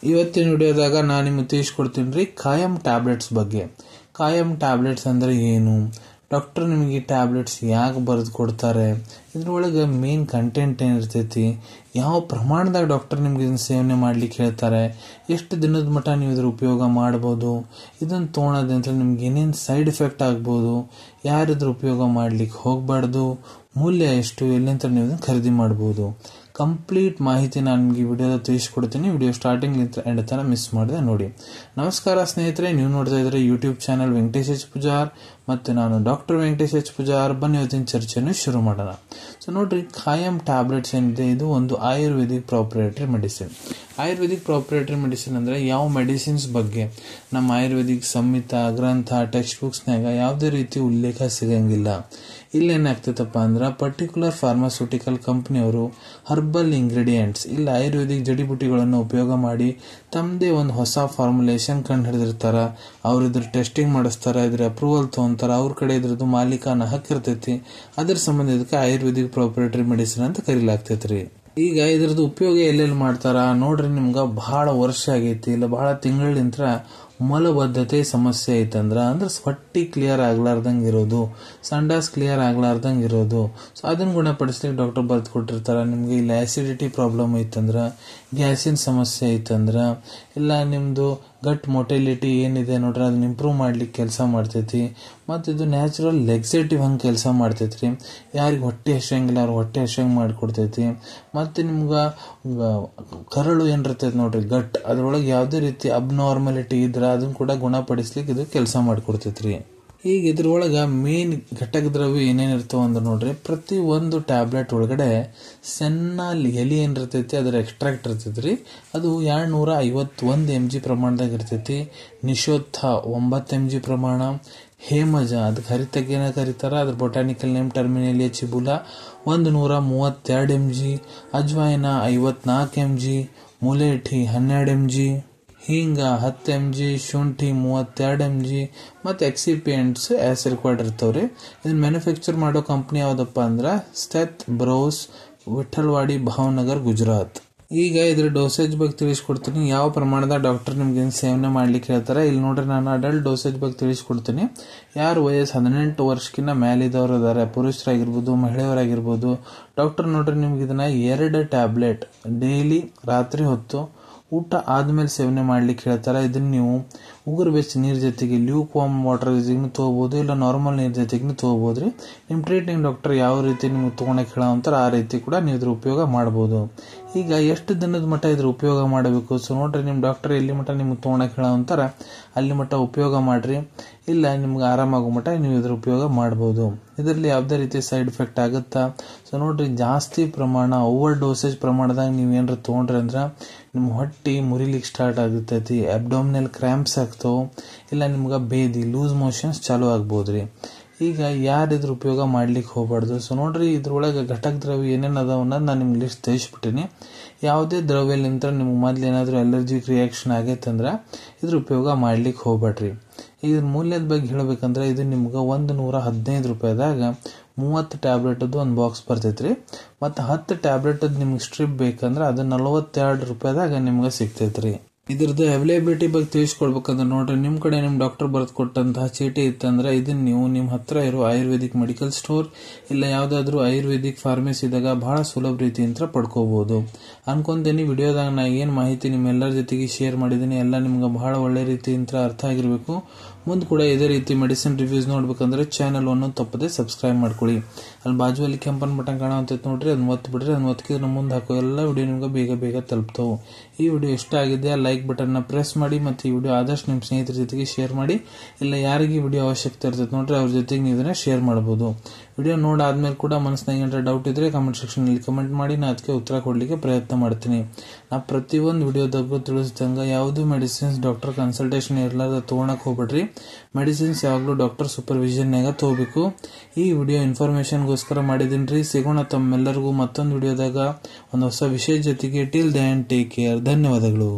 ಇವತ್ತಿನ ವಿಡಿಯೋದಾಗ ನಾನು ನಿಮಗೆ ತಿಳಿಸ್ಕೊಡ್ತೀನಿ ರೀ ಕಾಯಂ ಟ್ಯಾಬ್ಲೆಟ್ಸ್ ಬಗ್ಗೆ. ಕಾಯಂ ಟ್ಯಾಬ್ಲೆಟ್ಸ್ ಅಂದರೆ ಏನು, ಡಾಕ್ಟರ್ ನಿಮಗೆ ಟ್ಯಾಬ್ಲೆಟ್ಸ್ ಯಾಕೆ ಬರೆದು ಕೊಡ್ತಾರೆ, ಇದ್ರೊಳಗೆ ಮೇನ್ ಕಂಟೆಂಟ್ ಏನಿರ್ತೈತಿ, ಯಾವ ಪ್ರಮಾಣದಾಗ ಡಾಕ್ಟರ್ ನಿಮ್ಗೆ ಇದನ್ನು ಸೇವನೆ ಮಾಡ್ಲಿಕ್ಕೆ ಹೇಳ್ತಾರೆ, ಎಷ್ಟು ದಿನದ ಮಟ್ಟ ನೀವು ಇದ್ರ ಉಪಯೋಗ ಮಾಡ್ಬೋದು, ಇದನ್ನು ತೊಗೊಳೋದ್ರಿಂದ ನಿಮ್ಗೆ ಏನೇನು ಸೈಡ್ ಎಫೆಕ್ಟ್ ಆಗ್ಬೋದು, ಯಾರಿದ್ರ ಉಪಯೋಗ ಮಾಡ್ಲಿಕ್ಕೆ ಹೋಗಬಾರ್ದು, ಮೂಲ್ಯ ಎಷ್ಟು, ಎಲ್ಲಿಂದ ನೀವು ಇದನ್ನು ಖರೀದಿ ಮಾಡ್ಬೋದು, ಕಂಪ್ಲೀಟ್ ಮಾಹಿತಿ ನಾನು ನಿಮಗೆ ವಿಡಿಯೋದ ತಿಳಿಸ್ಕೊಡ್ತೀನಿ. ವಿಡಿಯೋ ಸ್ಟಾರ್ಟಿಂಗ್ ಎಂಡ್ ತನಕ ಮಿಸ್ ಮಾಡಿದೆ ನೋಡಿ. ನಮಸ್ಕಾರ ಸ್ನೇಹಿತರೆ, ನೀವು ನೋಡ್ತಾ ಇದ್ರೆ YouTube channel Venkatesh H Pujar ಮತ್ತು ನಾನು ಡಾಕ್ಟರ್ ವೆಂಕಟೇಶ್ ಎಚ್ ಪೂಜಾರ್. ಬನ್ನಿ ಇವತ್ತಿನ ಚರ್ಚೆಯನ್ನು ಶುರು ಮಾಡೋಣ. ಸೊ ನೋಡ್ರಿ, ಖಾಯಂ ಟ್ಯಾಬ್ಲೆಟ್ಸ್ ಏನಿದೆ ಇದು ಒಂದು ಆಯುರ್ವೇದಿಕ್ ಪ್ರಾಪ್ರಿಯೇಟರಿ ಮೆಡಿಸಿನ್. ಆಯುರ್ವೇದಿಕ್ ಪ್ರಾಪ್ರಿಯೇಟರಿ ಮೆಡಿಸಿನ್ ಅಂದರೆ ಯಾವ ಮೆಡಿಸಿನ್ಸ್ ಬಗ್ಗೆ ನಮ್ಮ ಆಯುರ್ವೇದಿಕ್ ಸಂಹಿತ, ಗ್ರಂಥ, ಟೆಕ್ಸ್ಟ್ ಬುಕ್ಸ್ನಾಗ ಯಾವುದೇ ರೀತಿ ಉಲ್ಲೇಖ ಸಿಗಂಗಿಲ್ಲ. ಇಲ್ಲೇನಾಗ್ತೈತಪ್ಪ ಅಂದ್ರೆ ಪರ್ಟಿಕ್ಯುಲರ್ ಫಾರ್ಮಾಸ್ಯೂಟಿಕಲ್ ಕಂಪ್ನಿಯವರು ಹರ್ಬಲ್ ಇಂಗ್ರೀಡಿಯೆಂಟ್ಸ್, ಇಲ್ಲಿ ಆಯುರ್ವೇದಿಕ್ ಜಡಿಬುಟಿಗಳನ್ನು ಉಪಯೋಗ ಮಾಡಿ ತಮ್ಮದೇ ಒಂದು ಹೊಸ ಫಾರ್ಮುಲೇಷನ್ ಕಂಡು ಹಿಡಿದಿರ್ತಾರ. ಅವ್ರು ಇದ್ರ ಟೆಸ್ಟಿಂಗ್ ಮಾಡಿಸ್ತಾರ, ಇದ್ರ ಅಪ್ರೂವಲ್ ತೊಗೊಂತಾರ, ಅವ್ರ ಕಡೆ ಇದ್ರದ್ದು ಮಾಲೀಕಾನ ಹಕ್ಕಿರ್ತೈತಿ. ಅದ್ರ ಸಂಬಂಧ ಇದಕ್ಕೆ ಆಯುರ್ವೇದಿಕ್ ಪ್ರಾಪ್ರಿಯೇಟರಿ ಮೆಡಿಸಿನ್ ಅಂತ ಕರೀಲಾಗ್ತೈತ್ರಿ. ಈಗ ಇದ್ರದ್ದು ಉಪಯೋಗ ಎಲ್ಲೆಲ್ಲಿ ಮಾಡ್ತಾರ ನೋಡ್ರಿ, ನಿಮ್ಗೆ ಬಹಳ ವರ್ಷ ಆಗೈತಿ ಇಲ್ಲ ಬಹಳ ತಿಂಗಳಿಂದ ಮಲಬದ್ಧತೆ ಸಮಸ್ಯೆ ಐತಂದ್ರ, ಅಂದ್ರೆ ಹೊಟ್ಟಿ ಕ್ಲಿಯರ್ ಆಗ್ಲಾರ್ದಂಗೆ ಇರೋದು, ಸಂಡಾಸ್ ಕ್ಲಿಯರ್ ಆಗ್ಲಾರ್ದಂಗೆ ಇರೋದು, ಸೊ ಅದನ್ನ ಗುಣಪಡಿಸ್ಲಿಕ್ಕೆ ಡಾಕ್ಟರ್ ಬರೆದು ಕೊಟ್ಟಿರ್ತಾರ. ನಿಮ್ಗೆ ಇಲ್ಲ ಆಸಿಡಿಟಿ ಪ್ರಾಬ್ಲಮ್ ಐತಂದ್ರ, ಗ್ಯಾಸಿನ ಸಮಸ್ಯೆ ಐತಂದ್ರ, ಇಲ್ಲ ನಿಮ್ದು ಗಟ್ ಮೊಟೆಲಿಟಿ ಏನಿದೆ ನೋಡ್ರಿ ಅದನ್ನ ಇಂಪ್ರೂವ್ ಮಾಡ್ಲಿಕ್ಕೆ ಕೆಲಸ ಮಾಡ್ತೈತಿ. ಮತ್ತು ಇದು ನ್ಯಾಚುರಲ್ ಲೆಕ್ಸೇಟಿವ್ ಹಂಗೆ ಕೆಲಸ ಮಾಡ್ತೈತ್ರಿ. ಯಾರಿಗೆ ಹೊಟ್ಟೆ ಹಸಂಗಿಲ್ಲ ಅವ್ರು ಹೊಟ್ಟೆ ಹಸಂಗೆ ಮಾಡಿಕೊಡ್ತೈತಿ. ಮತ್ತು ನಿಮ್ಗೆ ಕರಳು ಏನಿರ್ತೈತಿ ನೋಡ್ರಿ ಗಟ್, ಅದ್ರೊಳಗೆ ಯಾವುದೇ ರೀತಿ ಅಬ್ನಾರ್ಮಲಿಟಿ ಇದ್ರೆ ಅದನ್ನ ಕೂಡ ಗುಣಪಡಿಸ್ಲಿಕ್ಕೆ ಇದು ಕೆಲಸ ಮಾಡಿಕೊಡ್ತೈತ್ರಿ. ಈಗ ಇದ್ರೊಳಗೆ ಮೇನ್ ಘಟಕ ದ್ರವ್ಯ ಏನೇನು ಇರ್ತಾವ ಅಂದ್ರೆ ನೋಡ್ರಿ, ಪ್ರತಿ ಒಂದು ಟ್ಯಾಬ್ಲೆಟ್ ಒಳಗಡೆ ಸಣ್ಣ ಎಲೆ ಏನಿರ್ತೈತಿ ಅದರ ಎಕ್ಸ್ಟ್ರಾಕ್ಟ್ ಇರ್ತೈತಿ. ಅದು 251 mg ಪ್ರಮಾಣದಾಗ ಇರ್ತೈತಿ. ನಿಶೋತ್ಥ 9 mg ಪ್ರಮಾಣ. ಹೇಮಜ ಅದಕ್ಕೆ ಹರಿತಗೇನ ಕರೀತಾರ, ಅದ್ರ botanical name Terminalia chebula 132 mg. ಅಜ್ವಾಯಿನ 54 mg. ಮುಲೇಠಿ 12 mg. ಹಿಂಗ 10 mg. ಶುಂಠಿ 32 mg. ಮತ್ತು ಎಕ್ಸಿಪಿಯೆಂಟ್ಸ್ ಆಸ್ ರಿಕ್ವೈರ್ಡ್ ಇರ್ತಾವ್ರಿ. ಇದನ್ನ ಮ್ಯಾನುಫ್ಯಾಕ್ಚರ್ ಮಾಡೋ ಕಂಪ್ನಿ ಯಾವ್ದಪ್ಪ ಅಂದ್ರೆ ಸ್ಟೆತ್ ಬ್ರೋಸ್, ವಿಠಲ್ವಾಡಿ, ಭಾವನಗರ್, ಗುಜರಾತ್. ಈಗ ಇದ್ರ ಡೋಸೇಜ್ ಬಗ್ಗೆ ತಿಳಿಸ್ಕೊಡ್ತೀನಿ. ಯಾವ ಪ್ರಮಾಣದ ಡಾಕ್ಟರ್ ನಿಮ್ಗೆ ಸೇವನೆ ಮಾಡ್ಲಿಕ್ಕೆ ಹೇಳ್ತಾರೆ. ಇಲ್ಲಿ ನೋಡ್ರಿ, ನಾನು ಅಡಲ್ಟ್ ಡೋಸೇಜ್ ಬಗ್ಗೆ ತಿಳಿಸ್ಕೊಡ್ತೀನಿ. ಯಾರು ವಯಸ್ಸು 18 ವರ್ಷಕ್ಕಿಂತ ಮೇಲಿದವರು ಇದಾರೆ, ಪುರುಷರಾಗಿರ್ಬೋದು ಮಹಿಳೆಯರಾಗಿರ್ಬೋದು, ಡಾಕ್ಟರ್ ನೋಡ್ರಿ ನಿಮ್ಗೆ ಇದನ್ನ 2 ಟ್ಯಾಬ್ಲೆಟ್ ಡೈಲಿ ರಾತ್ರಿ ಹೊತ್ತು ಊಟ ಆದ್ಮೇಲೆ ಸೇವನೆ ಮಾಡ್ಲಿಕ್ಕೆ ಹೇಳ್ತಾರೆ. ಇದನ್ನ ನೀವು ಉಗುರು ಬೆಚ್ಚ ನೀರ್ ಜೊತೆಗೆ ಲ್ಯೂಕ್ ವಾರ್ಮ್ ವಾಟರ್ ಜೊತೆಗೂ ತಗೋಬಹುದು, ಇಲ್ಲ ನಾರ್ಮಲ್ ನೀರ್ ಜೊತೆಗೂ ತಗೋಬಹುದ್ರಿ. ನಿಮ್ ಟ್ರೀಟಿಂಗ್ ಡಾಕ್ಟರ್ ಯಾವ ರೀತಿ ನಿಮ್ಗೆ ತಗೊಳಕ್ ಹೇಳಂತಾರ ಆ ರೀತಿ ಕೂಡ ನೀವು ಇದ್ರ ಉಪಯೋಗ ಮಾಡಬಹುದು. ಈಗ ಎಷ್ಟು ದಿನದ ಮಟ್ಟ ಇದ್ರ ಉಪಯೋಗ ಮಾಡಬೇಕು, ಸೊ ನೋಡ್ರಿ ನಿಮ್ ಡಾಕ್ಟರ್ ಎಲ್ಲಿ ಮಟ್ಟ ನಿಮ್ಗೆ ತಗೊಳಕ್ ಹೇಳಂತಾರ ಅಲ್ಲಿ ಮಟ್ಟ ಉಪಯೋಗ ಮಾಡ್ರಿ. ಇಲ್ಲ ನಿಮ್ಗೆ ಆರಾಮಾಗೋ ಮಟ್ಟ ನೀವು ಇದ್ರ ಉಪಯೋಗ ಮಾಡಬಹುದು. ಇದರಲ್ಲಿ ಯಾವುದೇ ರೀತಿ ಸೈಡ್ ಎಫೆಕ್ಟ್ ಆಗುತ್ತಾ, ಸೊ ನೋಡ್ರಿ ಜಾಸ್ತಿ ಪ್ರಮಾಣ ಓವರ್ ಡೋಸೇಜ್ ಪ್ರಮಾಣದಾಗ ನೀವು ಏನಾರ ತಗೊಂಡ್ರಿ ಅಂದ್ರೆ ನಿಮ್ಮ ಹೊಟ್ಟಿ ಮುರಿಲಿಕ್ಕೆ ಸ್ಟಾರ್ಟ್ ಆಗುತ್ತೈತಿ, ಅಬ್ಡಾಮಿನಲ್ ಕ್ರ್ಯಾಂಪ್ಸ್ ಆಗ್ತಾವ, ಇಲ್ಲ ನಿಮ್ಗೆ ಬೇದಿ ಲೂಸ್ ಮೋಷನ್ಸ್ ಚಾಲೂ ಆಗ್ಬೋದ್ರಿ. ಈಗ ಯಾರು ಇದ್ರ ಉಪಯೋಗ ಮಾಡ್ಲಿಕ್ಕೆ ಹೋಗ್ಬಾರ್ದು. ಸೊ ನೋಡ್ರಿ, ಇದ್ರೊಳಗೆ ಘಟಕ ದ್ರವ್ಯ ಏನೇನು ಅದಾವ ಅನ್ನೋದು ನಾನು ನಿಮ್ಗೆ ಲಿಸ್ಟ್ ತಿಳಿಸ್ಬಿಟ್ಟಿನಿ. ಯಾವುದೇ ದ್ರವ್ಯಲಿಂತ ನಿಮ್ಗೆ ಮೊದ್ಲು ಏನಾದರೂ ಅಲರ್ಜಿಕ್ ರಿಯಾಕ್ಷನ್ ಆಗೈತಂದ್ರೆ ಇದ್ರ ಉಪಯೋಗ ಮಾಡ್ಲಿಕ್ಕೆ ಹೋಗ್ಬೇಡ್ರಿ. ಇದ್ರ ಮೂಲ್ಯದ ಬಗ್ಗೆ ಹೇಳ್ಬೇಕಂದ್ರೆ ಇದು ನಿಮ್ಗೆ 115 ರೂಪಾಯಿದಾಗ 30 ಟ್ಯಾಬ್ಲೆಟ್ ಒಂದು ಬಾಕ್ಸ್ ಬರ್ತೈತ್ರಿ. ಮತ್ತು 10 ಟ್ಯಾಬ್ಲೆಟ್ ನಿಮ್ಗೆ ಸ್ಟ್ರಿಪ್ ಬೇಕಂದ್ರೆ ಅದು 42 ರೂಪಾಯಿದಾಗ ನಿಮ್ಗೆ ಸಿಗ್ತೈತ್ರಿ. ಇದ್ರದ್ದು ಅವೈಲೇಬಿಲಿಟಿ ಬಗ್ಗೆ ತಿಳಿಸ್ಕೊಡ್ಬೇಕಂದ್ರೆ ನೋಡ್ರಿ, ನಿಮ್ ಕಡೆ ನಿಮ್ ಡಾಕ್ಟರ್ ಬರೆದು ಕೊಟ್ಟಂತಹ ಚೀಟಿ ಇತ್ತಂದ್ರೆ ಇದನ್ನ ನೀವು ನಿಮ್ ಹತ್ರ ಇರೋ ಆಯುರ್ವೇದಿಕ್ ಮೆಡಿಕಲ್ ಸ್ಟೋರ್ ಇಲ್ಲ ಯಾವ್ದಾದ್ರು ಆಯುರ್ವೇದಿಕ್ ಫಾರ್ಮಸಿದಾಗ ಬಹಳ ಸುಲಭ ರೀತಿಯಿಂದ ಪಡ್ಕೋಬಹುದು ಅನ್ಕೊಂತೀನಿ. ವಿಡಿಯೋದಾಗ ನಾ ಏನ್ ಮಾಹಿತಿ ನಿಮ್ಮೆಲ್ಲರ ಜೊತೆಗೆ ಶೇರ್ ಮಾಡಿದೀನಿ ಎಲ್ಲ ನಿಮ್ಗೆ ಬಹಳ ಒಳ್ಳೆ ರೀತಿಯಿಂದ ಅರ್ಥ ಆಗಿರ್ಬೇಕು. ಮುಂದೆ ಕೂಡ ಇದೇ ರೀತಿ ಮೆಡಿಸಿನ್ ರಿವ್ಯೂಸ್ ನೋಡ್ಬೇಕಂದ್ರೆ ಚಾನಲ್ ಅನ್ನು ತಪ್ಪದೆ ಸಬ್ಸ್ಕ್ರೈಬ್ ಮಾಡ್ಕೊಳ್ಳಿ. ಅಲ್ಲಿ ಬಾಜುವಲ್ಲಿ ಕೆಂಪನ್ ಬಟನ್ ಕಾಣುವಂತೈತೆ ನೋಡ್ರಿ, ಅದನ್ನ ಒತ್ತಿ ಬಿಡ್ರಿ. ಅದನ್ನ ಒತ್ತಿದ್ರೆ ಮುಂದೆ ಹಾಕೋ ಎಲ್ಲ ವಿಡಿಯೋ ನಿಮ್ಗೆ ಬೇಗ ಬೇಗ ತಲುಪ್ತಾವು. ಈ ವಿಡಿಯೋ ಇಷ್ಟ ಆಗಿದೆ ಲೈಕ್ ಬಟನ್ ನ ಪ್ರೆಸ್ ಮಾಡಿ, ಮತ್ತು ಈ ವಿಡಿಯೋ ಆದಷ್ಟು ನಿಮ್ಮ ಸ್ನೇಹಿತರ ಜೊತೆಗೆ ಶೇರ್ ಮಾಡಿ. ಇಲ್ಲ ಯಾರಿಗೆ ವಿಡಿಯೋ ಅವಶ್ಯಕತೆ ಇರ್ತೈತೆ ನೋಡ್ರಿ ಅವ್ರ ಜೊತೆಗೆ ನೀವು ಇದನ್ನ ಶೇರ್ ಮಾಡಬಹುದು. ವಿಡಿಯೋ ನೋಡಾದ್ಮೇಲೆ ಕೂಡ ಮನಸ್ಸಿನಾಗ ಏನಾರ ಡೌಟ್ ಇದ್ರೆ ಕಮೆಂಟ್ ಸೆಕ್ಷನ್ ಅಲ್ಲಿ ಕಮೆಂಟ್ ಮಾಡಿ, ನಾ ಅದಕ್ಕೆ ಉತ್ತರ ಕೊಡ್ಲಿಕ್ಕೆ ಪ್ರಯತ್ನ ಮಾಡ್ತೀನಿ. ನಾ ಪ್ರತಿಯೊಂದು ವಿಡಿಯೋದಾಗೂ ತಿಳಿಸಿದಂಗ ಯಾವ್ದು ಮೆಡಿಸಿನ್ಸ್ ಡಾಕ್ಟರ್ ಕನ್ಸಲ್ಟೇಷನ್ ಇರ್ಲಾರ್ದ ತಗೊಳಕ್ ಹೋಗ್ಬೇಡ್ರಿ. ಮೆಡಿಸಿನ್ಸ್ ಯಾವಾಗ್ಲೂ ಡಾಕ್ಟರ್ ಸೂಪರ್ವಿಷನ್ನಾಗ ತಗೋಬೇಕು. ಈ ವಿಡಿಯೋ ಇನ್ಫಾರ್ಮೇಶನ್ಗೋಸ್ಕರ ಮಾಡಿದೀನಿ. ಸಿಗೋಣ ತಮ್ಮೆಲ್ಲರಿಗೂ ಮತ್ತೊಂದು ವಿಡಿಯೋದಾಗ ಒಂದು ಹೊಸ ವಿಷಯ ಜೊತೆಗೆ. Till then take care. ಧನ್ಯವಾದಗಳು.